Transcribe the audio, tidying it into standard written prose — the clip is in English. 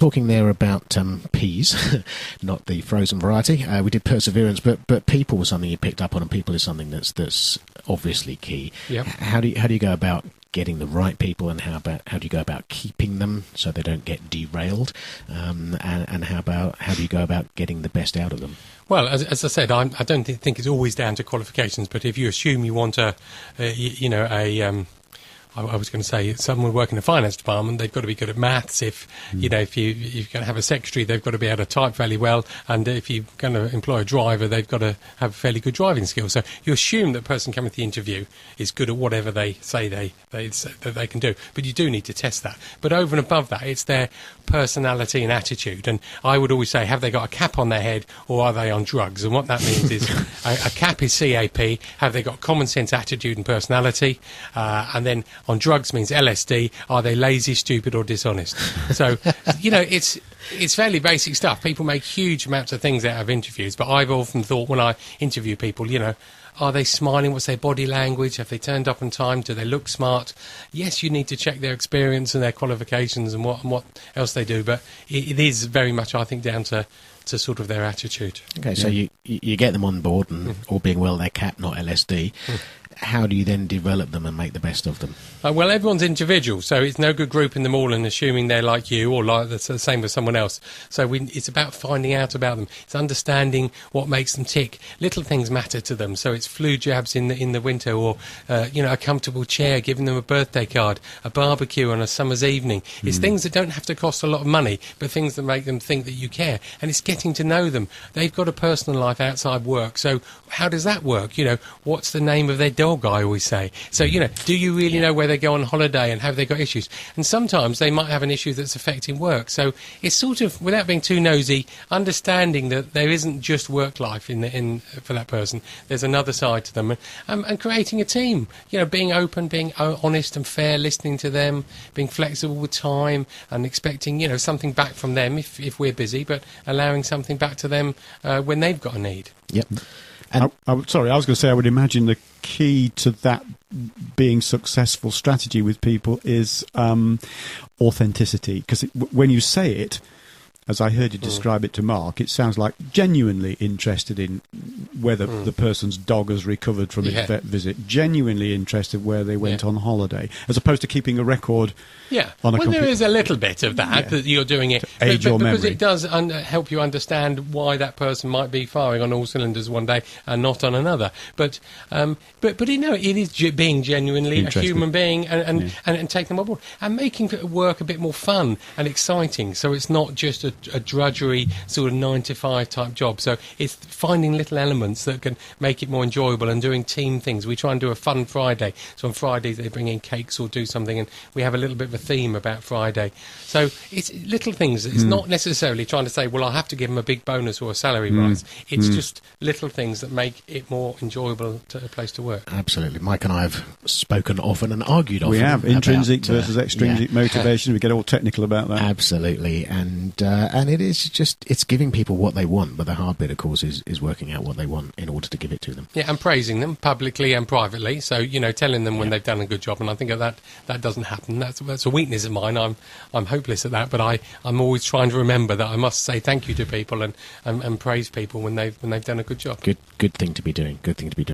talking there about peas, not the frozen variety. We did perseverance, but people was something you picked up on, and people is something that's obviously key. Yep. How do you go about getting the right people, and how do you go about keeping them so they don't get derailed, and how do you go about getting the best out of them? Well, as I said, I don't think it's always down to qualifications, but if you assume you want I was going to say, someone working in the finance department, they've got to be good at maths. If you're going to have a secretary, they've got to be able to type fairly well. And if you're going to employ a driver, they've got to have fairly good driving skills. So you assume that person coming to the interview is good at whatever they say that they can do. But you do need to test that. But over and above that, it's their personality and attitude. And I would always say, have they got a cap on their head, or are they on drugs? And what that means is a cap is CAP. Have they got common sense, attitude and personality? And then on drugs means LSD. Are they lazy, stupid or dishonest? So, it's fairly basic stuff. People make huge amounts of things out of interviews, but I've often thought when I interview people, are they smiling? What's their body language? Have they turned up on time? Do they look smart? Yes, you need to check their experience and their qualifications and what else they do, but it is very much, I think, down to sort of their attitude. Okay, so you get them on board, and all being well, they're CAP, not LSD. How do you then develop them and make the best of them? Well, everyone's individual, so it's no good grouping them all and assuming they're like you or like the same as someone else. So it's about finding out about them. It's understanding what makes them tick. Little things matter to them, so it's flu jabs in the winter, or a comfortable chair, giving them a birthday card, a barbecue on a summer's evening. It's things that don't have to cost a lot of money, but things that make them think that you care. And it's getting to know them. They've got a personal life outside work, so how does that work? What's the name of their dog, I always say. So, do you really know where they go on holiday and have they got issues? And sometimes they might have an issue that's affecting work. So it's sort of, without being too nosy, understanding that there isn't just work life for that person. There's another side to them. And creating a team. Being open, being honest and fair, listening to them, being flexible with time and expecting, something back from them if we're busy, but allowing something back to them when they've got a need. Yep. And I was going to say, I would imagine the key to that being successful strategy with people is authenticity. Because when you say it, as I heard you describe it to Mark, it sounds like genuinely interested in whether the person's dog has recovered from its vet visit, genuinely interested where they went on holiday, as opposed to keeping a record on a computer. There is a little bit of that you're doing it, because it does help you understand why that person might be firing on all cylinders one day and not on another. But it is being genuinely a human being and taking them on board and making work a bit more fun and exciting. So it's not just a drudgery sort of 9-to-5 type job. So it's finding little elements that can make it more enjoyable and doing team things. We try and do a fun Friday. So on Fridays they bring in cakes or do something, and we have a little bit of a theme about Friday. So it's little things. It's not necessarily trying to say, well, I'll have to give them a big bonus or a salary rise. It's just little things that make it more enjoyable to a place to work. Absolutely. Mike and I have spoken often and argued often. We have intrinsic versus extrinsic motivation. We get all technical about that. Absolutely. And it is just, it's giving people what they want, but the hard bit, of course, is working out what they want in order to give it to them. Yeah, and praising them publicly and privately. So, telling them when they've done a good job. And I think that doesn't happen. That's a weakness of mine. I'm hopeless at that, but I'm always trying to remember that I must say thank you to people and praise people when they've done a good job. Good thing to be doing. Good thing to be doing.